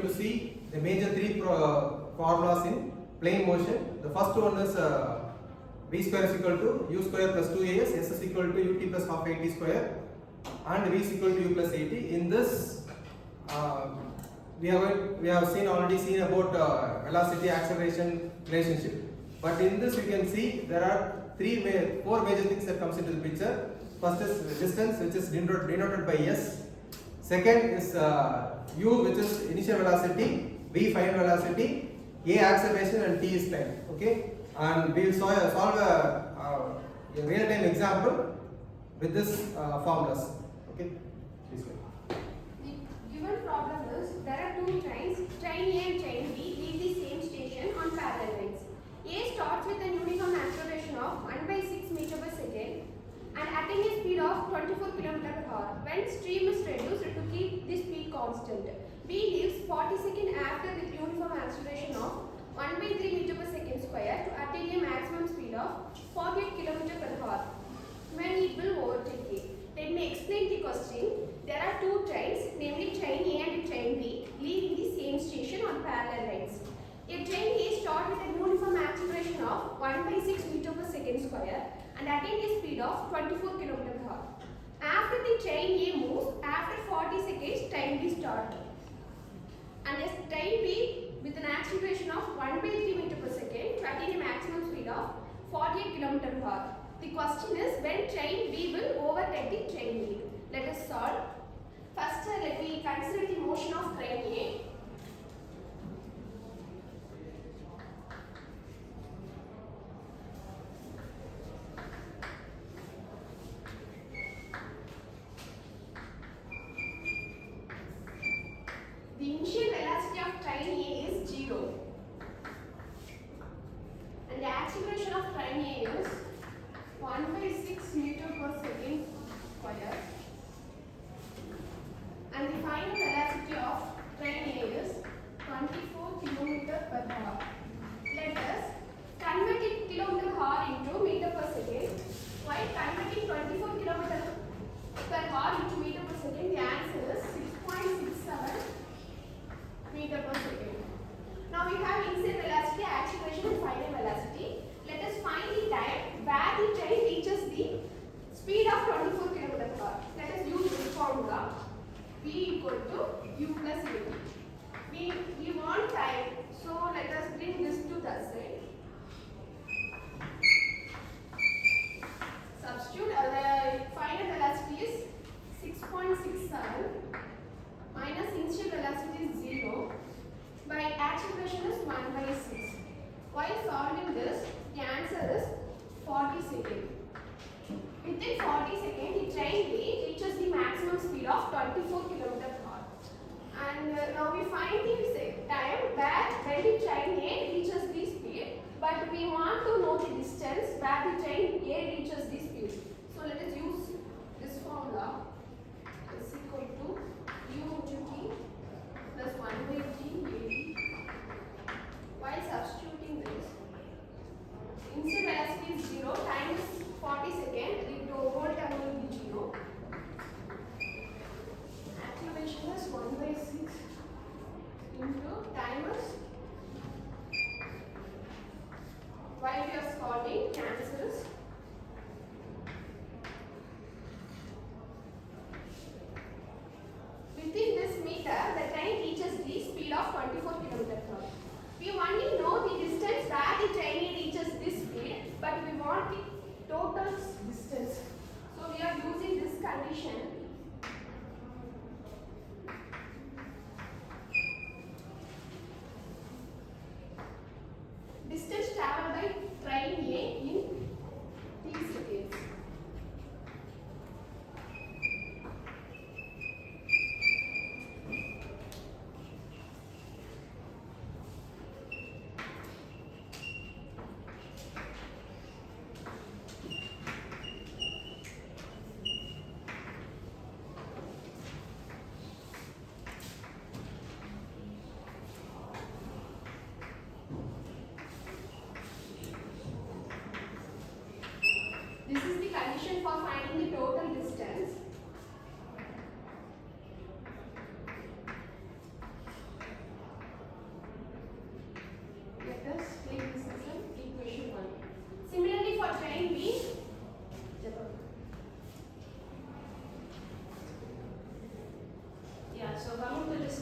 To see the major three formulas in plane motion. The first one is v square is equal to u square plus 2as, s is equal to ut plus half 80 square, and v is equal to u plus 80. In this, we have already seen about velocity acceleration relationship. But in this, you can see there are four major things that comes into the picture. First is distance, which is denoted by s. Second is u, which is initial velocity, v final velocity, a acceleration, and t is time. Okay, and we will solve a real-time example with this formulas. Okay, please go. The given problem is there are two trains, train A and train B, leave the same station on parallel lines. A starts with an uniform acceleration of 1/6 meter per second and attain a speed of 24 km per hour. When stream is reduced to keep the speed constant. B leaves 40 seconds after with uniform acceleration of 1/3 meter per second square to attain a maximum speed of 48 km per hour. When it will overtake A. Let me explain the question. There are two trains, namely train A and train B, leaving the same station on parallel lines. A train A starts with a uniform acceleration of 1/6 meter per second square and attain a speed of 24 km per hour. After the train A moves, after 40 seconds, train B starts. And as train B with an acceleration of 1/3 meter per second to attain a maximum speed of 48 km per hour. The question is when train B will overtake the train A. Let us solve. First, let me consider the motion of train A. The initial velocity of train A is 0 and the acceleration of train A is 1/6 meter per second square and the final velocity of train A is 24 km per hour. Let us convert it km per hour into meter per second. While converting 24 km per hour into meter per second, the answer is 6.67 meter per second. Now we have initial velocity, acceleration and final velocity. Let us find the time where the train reaches the speed of 24 km per hour. Let us use this formula. V equal to u plus a. We want time, so let us bring this to the side. Substitute the final velocity is 6.67 minus initial velocity is 0 by acceleration is 1/6. While solving this, the answer is 40 seconds. Within 40 seconds, the train B reaches the maximum speed of 24 km per hour. And now we find the time where when the train A reaches the speed, but we want to know the distance where the train A reaches the speed. So let us use this formula. Is equal to u into t plus 1/t AD. While substituting this, initial velocity is 0, time is 40 seconds, the whole time will be 0. Acceleration is 1/6 into time is, while we are solving, cancels. Within this meter, the train reaches the speed of 24 km per hour. We only know the distance where the train reaches this speed, but we want the total distance. So we are using this condition. Distance traveled by train A in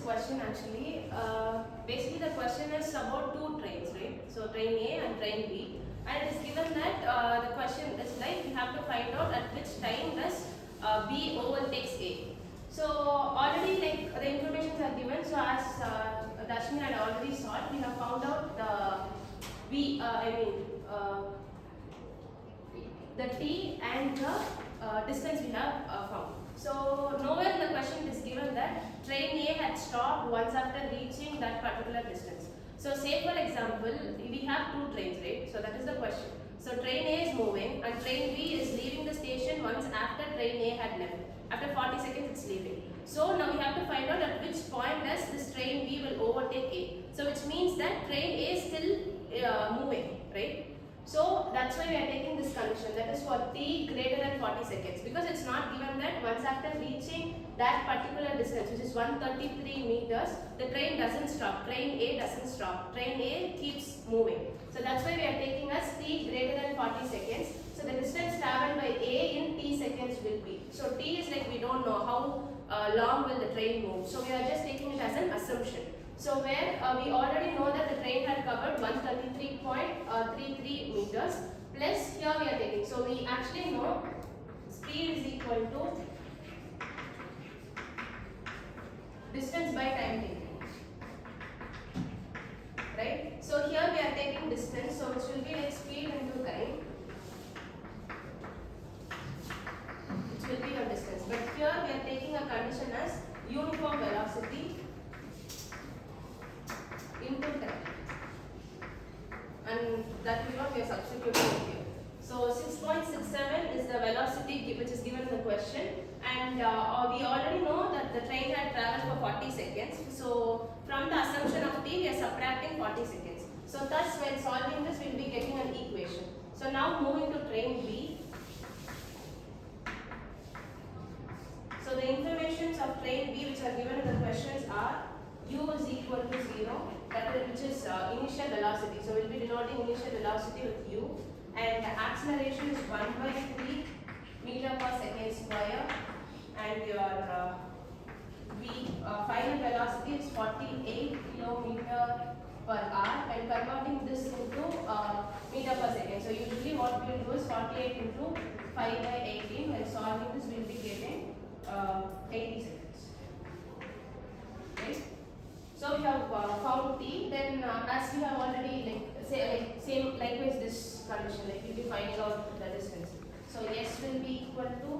question actually. Basically the question is about two trains, right? So train A and train B, and it is given that the question is like you have to find out at which time does B overtakes A. So already like the informations are given. So as Dashmi had already solved, we have found out the B. The T and the distance we have found. So nowhere in the question it is given that train A had stopped once after reaching that particular distance. So say for example, we have two trains, right? So that is the question. So train A is moving and train B is leaving the station once after train A had left. After 40 seconds it's leaving. So now we have to find out at which point does this train B will overtake A. So which means that train A is still moving, right? So that's why we are taking this condition, that is for t greater than 40 seconds, because it's not given that once after reaching that particular distance, which is 133 meters, the train doesn't stop, train A doesn't stop, train A keeps moving. So that's why we are taking as t greater than 40 seconds. So the distance traveled by A in t seconds will be. So t is like we don't know how long will the train move. So we are just taking it as an assumption. So where we already know that the train had covered 133.33 meters, plus here we are taking. So we actually know speed is equal to distance by time taken, right? So here we are taking distance, so which will be like speed into time, which will be your distance. But here we are taking a condition as uniform velocity into time, and that is what we are substituting here. So 6.67 is the velocity which is given in the question, and we already know that the train had traveled for 40 seconds. So from the assumption of t, we are subtracting 40 seconds. So thus when solving this, we will be getting an equation. So now moving to train B. So the informations of train B which are given in the questions are u is equal to 0, that is, which is initial velocity. So we'll be denoting initial velocity with u, and the acceleration is 1/3 meter per second square, and your final velocity is 48 kilometer per hour, and converting this into meter per second. So usually what we will do is 48 into 5/18. When solving this, we will be getting 80 seconds. Right? So we have found t. Then as we have already same likewise this condition, like we'll be finding out the distance. So s will be equal to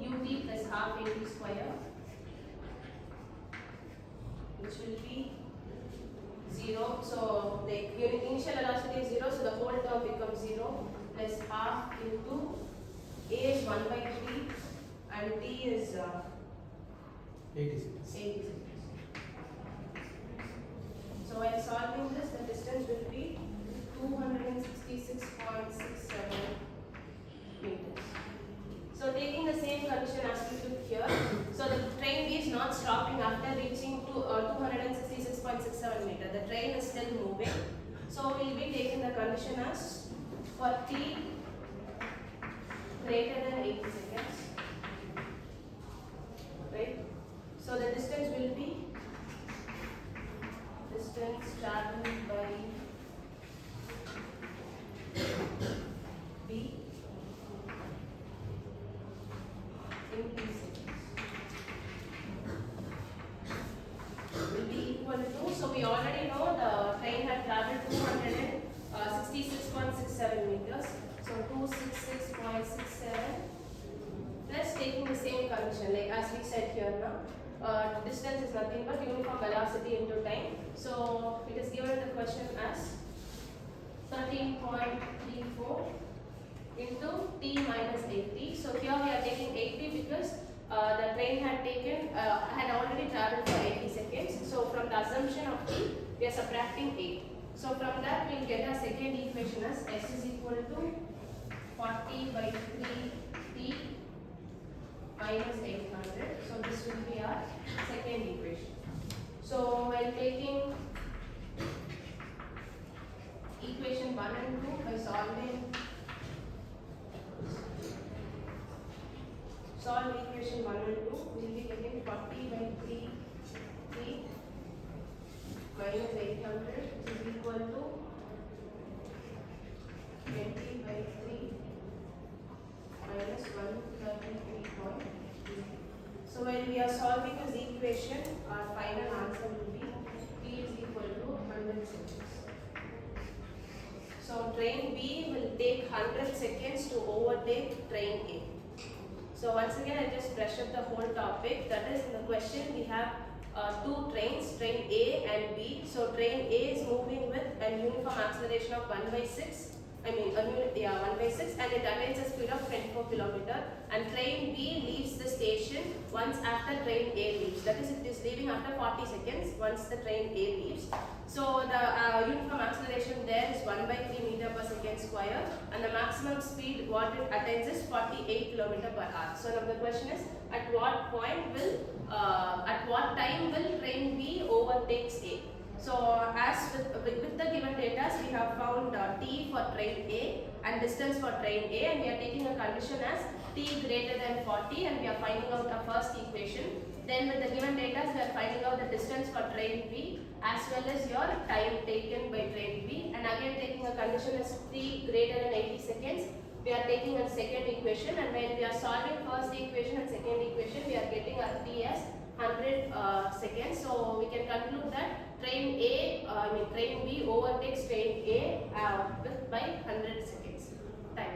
ut plus half at square, which will be 0. So the initial velocity is 0, so the whole term becomes 0 plus half into a is 1/3 and t is 80 seconds. 80 seconds. So while solving this, the distance will be 266.67 meters. So taking the same condition as we took here, so the train B is not stopping after reaching to 266.67 meters. The train is still moving. So we will be taking the condition as for t greater than 80 seconds. Right? So the distance will be distance traveled by B in t seconds will be equal to, so we already know the train had traveled 266.67 meters. So 266.67 plus taking the same condition, like as we said here now. Distance is nothing but uniform velocity into time. So it is given in the question as 13.34 into t minus 80. So here we are taking 80 because the train had already traveled for 80 seconds. So from the assumption of t, we are subtracting 8. So from that we will get a second equation as s is equal to 40/3 t minus 800. So this will be our second equation. So while taking equation 1 and 2 by solve equation 1 and 2, we will be getting 40/3 minus 800 is equal to 20 by 3 minus 133.3. So when we are solving this equation, our final answer will be t is equal to 100 seconds. So train B will take 100 seconds to overtake train A. So once again, I just brush up the whole topic. That is, in the question we have two trains, train A and B. So train A is moving with a uniform acceleration of 1 by 6. 1 by 6, and it attains a speed of 24 km. And train B leaves the station once after train A leaves. That is, it is leaving after 40 seconds once the train A leaves. So the uniform acceleration there is 1 by 3 meter per second square, and the maximum speed what it attains is 48 km per hour. So now the question is, at what time will train B overtakes A? So as with the given data, we have found t for train A and distance for train A, and we are taking a condition as t greater than 40, and we are finding out the first equation. Then with the given data, we are finding out the distance for train B as well as your time taken by train B, and again taking a condition as t greater than 80 seconds. We are taking a second equation, and when we are solving first equation and second equation, we are getting our t as 100 seconds. So we can conclude that train B overtakes train A by 100 seconds.